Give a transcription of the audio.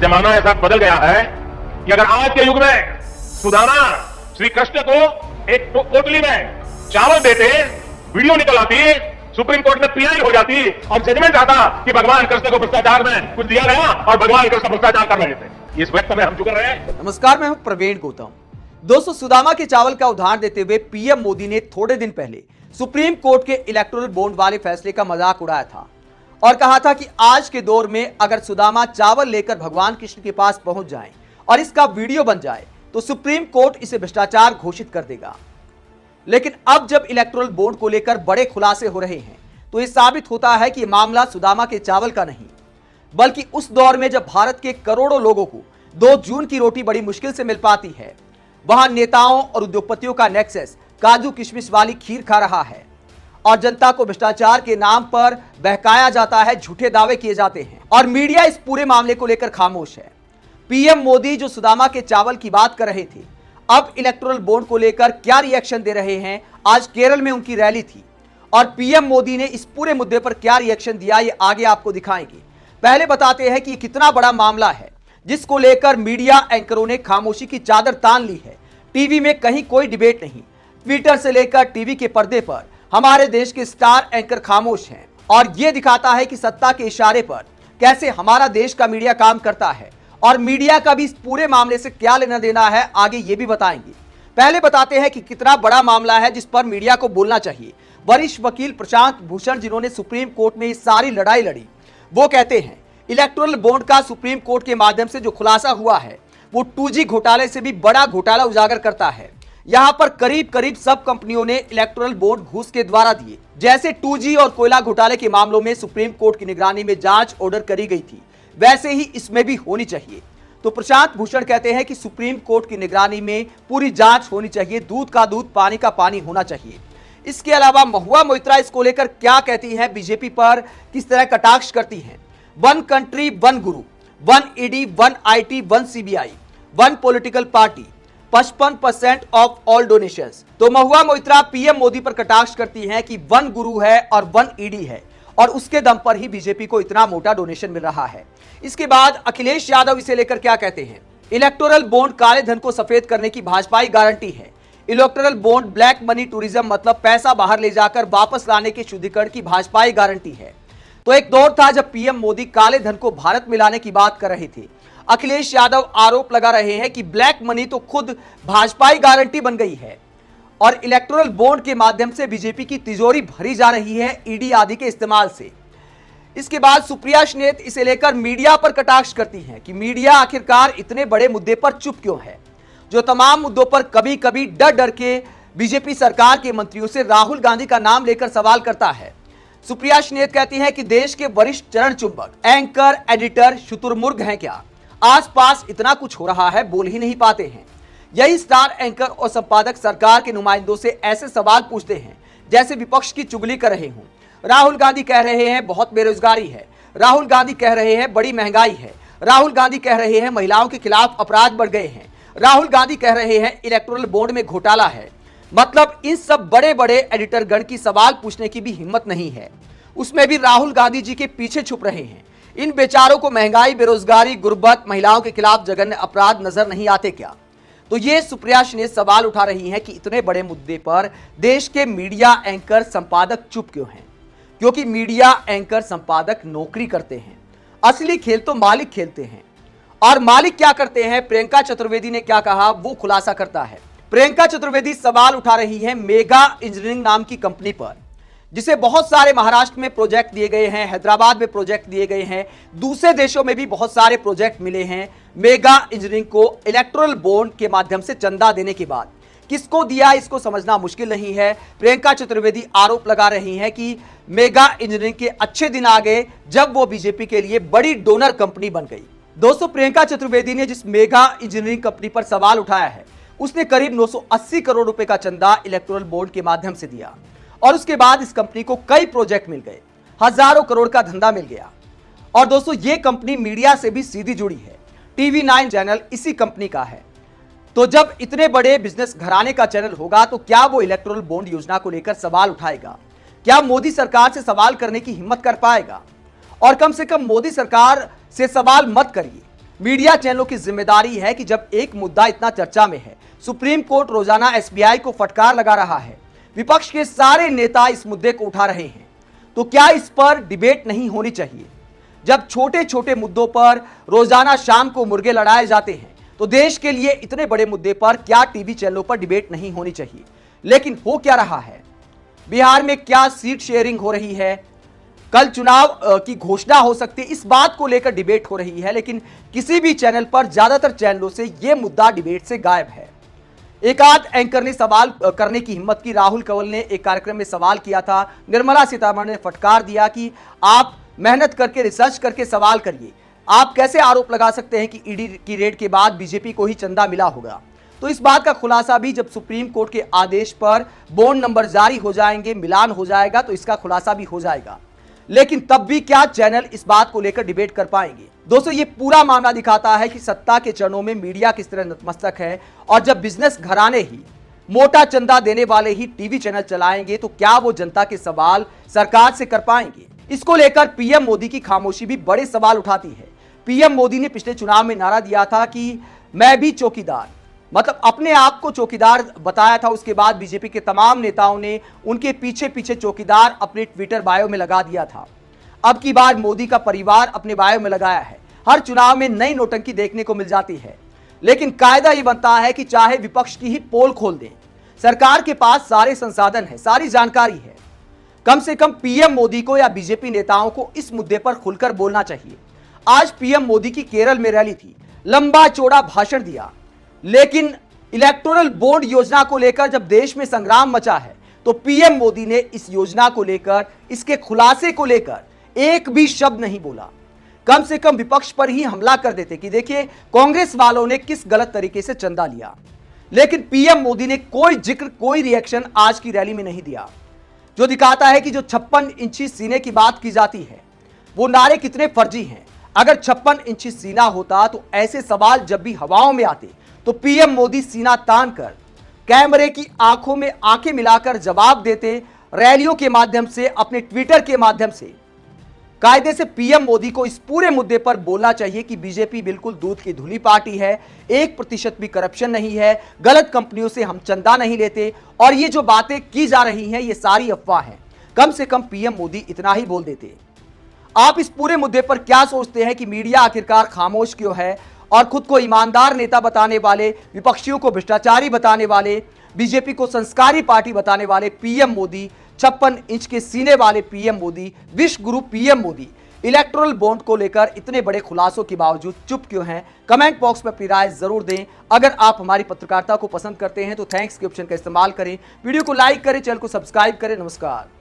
जमाना ऐसा बदल गया है कि अगर आज के युग में सुदामा श्री कृष्ण को एक पोटली में चावल देते, वीडियो निकल आती, सुप्रीम कोर्ट में पीआई हो जाती और जजमेंट आता कि भगवान कृष्ण को भ्रष्टाचार में कुछ दिया गया और भगवान कृष्ण भ्रष्टाचार कर रहे थे। इस वक्त में हम चुके रहे। नमस्कार, मैं हूं प्रवीण गौतम। दोस्तों, सुदामा के चावल का उदाहरण देते हुए पीएम मोदी ने थोड़े दिन पहले सुप्रीम कोर्ट के इलेक्टोरल बॉन्ड वाले फैसले का मजाक उड़ाया था और कहा था कि आज के दौर में अगर सुदामा चावल लेकर भगवान कृष्ण के पास पहुंच जाएं और इसका वीडियो बन जाए तो सुप्रीम कोर्ट इसे भ्रष्टाचार घोषित कर देगा। लेकिन अब जब इलेक्टोरल बॉन्ड को लेकर बड़े खुलासे हो रहे हैं तो यह साबित होता है कि मामला सुदामा के चावल का नहीं, बल्कि उस दौर में जब भारत के करोड़ों लोगों को 2 जून की रोटी बड़ी मुश्किल से मिल पाती है, वहां नेताओं और उद्योगपतियों का नेक्सस काजू किशमिश वाली खीर खा रहा है और जनता को भ्रष्टाचार के नाम पर बहकाया जाता है, झूठे दावे किए जाते हैं और मीडिया इस पूरे मामले को लेकर खामोश है। पीएम मोदी जो सुदामा के चावल की बात कर रहे थे, अब इलेक्टोरल बॉन्ड को लेकर क्या रिएक्शन दे रहे हैं। आज केरल में उनकी रैली थी और पीएम मोदी ने इस पूरे मुद्दे पर क्या रिएक्शन दिया, ये आगे आपको दिखाएंगे। पहले बताते हैं कि कितना बड़ा मामला है जिसको लेकर मीडिया एंकरों ने खामोशी की चादर तान ली है। टीवी में कहीं कोई डिबेट नहीं, ट्विटर से लेकर टीवी के पर्दे पर हमारे देश के स्टार एंकर खामोश हैं और यह दिखाता है कि सत्ता के इशारे पर कैसे हमारा देश का मीडिया काम करता है और मीडिया का भी इस पूरे मामले से क्या लेना देना है, आगे ये भी बताएंगे। पहले बताते हैं कि कितना बड़ा मामला है जिस पर मीडिया को बोलना चाहिए। वरिष्ठ वकील प्रशांत भूषण, जिन्होंने सुप्रीम कोर्ट में ये सारी लड़ाई लड़ी, वो कहते हैं इलेक्टोरल बॉन्ड का सुप्रीम कोर्ट के माध्यम से जो खुलासा हुआ है वो 2G घोटाले से भी बड़ा घोटाला उजागर करता है। यहां पर करीब करीब सब कंपनियों ने इलेक्टोरल बॉन्ड घूस के द्वारा दिए। जैसे 2G और कोयला घोटाले के मामलों में सुप्रीम कोर्ट की निगरानी में जांच ऑर्डर करी गई थी, वैसे ही इसमें भी होनी चाहिए। तो प्रशांत भूषण कहते हैं कि सुप्रीम कोर्ट की निगरानी में पूरी जांच होनी चाहिए, दूध का दूध पानी का पानी होना चाहिए। इसके अलावा महुआ मोइत्रा इसको लेकर क्या कहती है, बीजेपी पर किस तरह कटाक्ष करती हैं। 1 country 1 Guru, 1 ED, 1 IT, 1 CBI, 1 political party, 55% of all donations. तो महुआ मोइत्रा पीएम मोदी पर कटाक्ष करती हैं कि 1 गुरु है और 1 ईडी है और उसके दम पर ही बीजेपी को इतना मोटा डोनेशन मिल रहा है। इसके बाद अखिलेश यादव इसे लेकर क्या कहते हैं, इलेक्टोरल बॉन्ड काले धन को सफेद करने की भाजपाई गारंटी है। Electoral bond black money tourism, मतलब पैसा बाहर ले जाकर वापस लाने के शुद्धिकरण की भाजपाई गारंटी है। तो एक दौर था जब पीएम मोदी काले धन को भारत में लाने की बात कर रहे थे। अखिलेश यादव आरोप लगा रहे हैं कि ब्लैक मनी तो खुद भाजपाई गारंटी बन गई है और इलेक्टोरल बॉन्ड के माध्यम से बीजेपी की तिजोरी भरी जा रही है ईडी आदि के इस्तेमाल से। इसके बाद सुप्रिया श्नेत इसे लेकर मीडिया पर कटाक्ष करती हैं कि मीडिया आखिरकार इतने बड़े मुद्दे पर चुप क्यों है, जो तमाम मुद्दों पर कभी कभी डर डर के बीजेपी सरकार के मंत्रियों से राहुल गांधी का नाम लेकर सवाल करता है। सुप्रिया श्नेत कहती हैं कि देश के वरिष्ठ चरण चुंबक, एंकर, एडिटर शुतुरमुर्ग हैं क्या, आसपास इतना कुछ हो रहा है, बोल ही नहीं पाते हैं। यही स्टार एंकर और संपादक सरकार के नुमाइंदों से ऐसे सवाल पूछते हैं जैसे विपक्ष की चुगली कर रहे हों। राहुल गांधी कह रहे हैं बहुत बेरोजगारी है, राहुल गांधी कह रहे हैं बड़ी महंगाई है, राहुल गांधी कह रहे हैं महिलाओं के खिलाफ अपराध बढ़ गए हैं, राहुल गांधी कह रहे हैं इलेक्टोरल बॉन्ड में घोटाला है। मतलब इन सब बड़े बड़े एडिटर गण की सवाल पूछने की भी हिम्मत नहीं है, उसमें भी राहुल गांधी जी के पीछे छुप रहे हैं। इन बेचारों को महंगाई, बेरोजगारी, गुर्बत, महिलाओं के खिलाफ जघन्य अपराध नजर नहीं आते क्या? तो ये सुप्रिया श्नेत सवाल उठा रही हैं कि इतने बड़े मुद्दे पर देश के मीडिया एंकर, संपादक चुप क्यों हैं? क्योंकि मीडिया एंकर, संपादक नौकरी करते हैं, असली खेल तो मालिक खेलते हैं। और मालिक क्या करते हैं, प्रियंका चतुर्वेदी ने क्या कहा वो खुलासा करता है। प्रियंका चतुर्वेदी सवाल उठा रही है मेगा इंजीनियरिंग नाम की कंपनी पर, जिसे बहुत सारे महाराष्ट्र में प्रोजेक्ट दिए गए हैं, हैदराबाद में प्रोजेक्ट दिए गए हैं, दूसरे देशों में भी बहुत सारे प्रोजेक्ट मिले हैं। मेगा इंजीनियरिंग को इलेक्टोरल बॉन्ड के माध्यम से चंदा देने के बाद किसको दिया, इसको समझना मुश्किल नहीं है। प्रियंका चतुर्वेदी आरोप लगा रही हैं कि मेगा इंजीनियरिंग के अच्छे दिन आ गए जब वो बीजेपी के लिए बड़ी डोनर कंपनी बन गई। दोस्तों, प्रियंका चतुर्वेदी ने जिस मेगा इंजीनियरिंग कंपनी पर सवाल उठाया है, उसने करीब 980 करोड़ रुपए का चंदा इलेक्टोरल बॉन्ड के माध्यम से दिया और उसके बाद इस कंपनी को कई प्रोजेक्ट मिल गए, हजारों करोड़ का धंधा मिल गया। और दोस्तों, ये कंपनी मीडिया से भी सीधी जुड़ी है, TV9 चैनल इसी कंपनी का है। तो जब इतने बड़े बिजनेस घराने का चैनल होगा तो क्या वो इलेक्टोरल बॉन्ड योजना को लेकर सवाल उठाएगा? क्या मोदी सरकार से सवाल करने की हिम्मत कर पाएगा? और कम से कम मोदी सरकार से सवाल मत करिए, मीडिया चैनलों की जिम्मेदारी है कि जब एक मुद्दा इतना चर्चा में है, सुप्रीम कोर्ट रोजाना एसबीआई को फटकार लगा रहा है, विपक्ष के सारे नेता इस मुद्दे को उठा रहे हैं, तो क्या इस पर डिबेट नहीं होनी चाहिए? जब छोटे छोटे मुद्दों पर रोजाना शाम को मुर्गे लड़ाए जाते हैं, तो देश के लिए इतने बड़े मुद्दे पर क्या टीवी चैनलों पर डिबेट नहीं होनी चाहिए? लेकिन हो क्या रहा है? बिहार में क्या सीट शेयरिंग हो रही है? कल चुनाव की घोषणा हो सकती है, इस बात को लेकर डिबेट हो रही है, लेकिन किसी भी चैनल पर, ज्यादातर चैनलों से यह मुद्दा डिबेट से गायब है। एक आध एंकर ने सवाल करने की हिम्मत की। राहुल कंवल ने एक कार्यक्रम में सवाल किया था, निर्मला सीतारमण ने फटकार दिया कि आप मेहनत करके, रिसर्च करके सवाल करिए, आप कैसे आरोप लगा सकते हैं कि ईडी की रेड के बाद बीजेपी को ही चंदा मिला होगा? तो इस बात का खुलासा भी जब सुप्रीम कोर्ट के आदेश पर बॉन्ड नंबर जारी हो जाएंगे, मिलान हो जाएगा, तो इसका खुलासा भी हो जाएगा। लेकिन तब भी क्या चैनल इस बात को लेकर डिबेट कर पाएंगे? दोस्तों, ये पूरा मामला दिखाता है कि सत्ता के चरणों में मीडिया किस तरह नतमस्तक है, और जब बिजनेस घराने ही, मोटा चंदा देने वाले ही टीवी चैनल चलाएंगे, तो क्या वो जनता के सवाल सरकार से कर पाएंगे? इसको लेकर पीएम मोदी की खामोशी भी बड़े सवाल उठाती है। पीएम मोदी ने पिछले चुनाव में नारा दिया था कि मैं भी चौकीदार, मतलब अपने आप को चौकीदार बताया था। उसके बाद बीजेपी के तमाम नेताओं ने उनके पीछे पीछे चौकीदार अपने ट्विटर बायो में लगा दिया था। अब की बार मोदी का परिवार अपने बायो में लगाया है। हर चुनाव में नई नोटंकी देखने को मिल जाती है, लेकिन कायदा ये बनता है कि चाहे विपक्ष की ही पोल खोल दें, सरकार के पास सारे संसाधन है, सारी जानकारी है। कम से कम पीएम मोदी को या बीजेपी नेताओं को इस मुद्दे पर खुलकर बोलना चाहिए। आज पीएम मोदी की केरल में रैली थी, लंबा चौड़ा भाषण दिया, लेकिन इलेक्टोरल बॉन्ड योजना को लेकर जब देश में संग्राम मचा है, तो पीएम मोदी ने इस योजना को लेकर, इसके खुलासे को लेकर एक भी शब्द नहीं बोला। कम से कम विपक्ष पर ही हमला कर देते कि देखिए कांग्रेस वालों ने किस गलत तरीके से चंदा लिया, लेकिन पीएम मोदी ने कोई जिक्र, कोई रिएक्शन आज की रैली में नहीं दिया, जो दिखाता है कि जो 56 इंची सीने की बात की जाती है, वो नारे कितने फर्जी हैं। अगर 56 इंची सीना होता तो ऐसे सवाल जब भी हवाओं में आते, तो पीएम मोदी सीना तान कर, कैमरे की आंखों में आंखें मिलाकर जवाब देते, रैलियों के माध्यम से, अपने ट्विटर के माध्यम से। कायदे से पीएम मोदी को इस पूरे मुद्दे पर बोलना चाहिए कि बीजेपी बिल्कुल दूध की धुली पार्टी है, 1% भी करप्शन नहीं है, गलत कंपनियों से हम चंदा नहीं लेते, और ये जो बातें की जा रही हैं ये सारी अफवाह हैं। कम से कम पीएम मोदी इतना ही बोल देते। आप इस पूरे मुद्दे पर क्या सोचते हैं कि मीडिया आखिरकार खामोश क्यों है, और खुद को ईमानदार नेता बताने वाले, विपक्षियों को भ्रष्टाचारी बताने वाले, बीजेपी को संस्कारी पार्टी बताने वाले पीएम मोदी, 56 इंच के सीने वाले पीएम मोदी, विश्व गुरु पीएम मोदी, इलेक्टोरल बॉन्ड को लेकर इतने बड़े खुलासों के बावजूद चुप क्यों हैं? कमेंट बॉक्स में अपनी राय जरूर दें। अगर आप हमारी पत्रकारिता को पसंद करते हैं तो थैंक्स के ऑप्शन का इस्तेमाल करें, वीडियो को लाइक करें, चैनल को सब्सक्राइब करें। नमस्कार।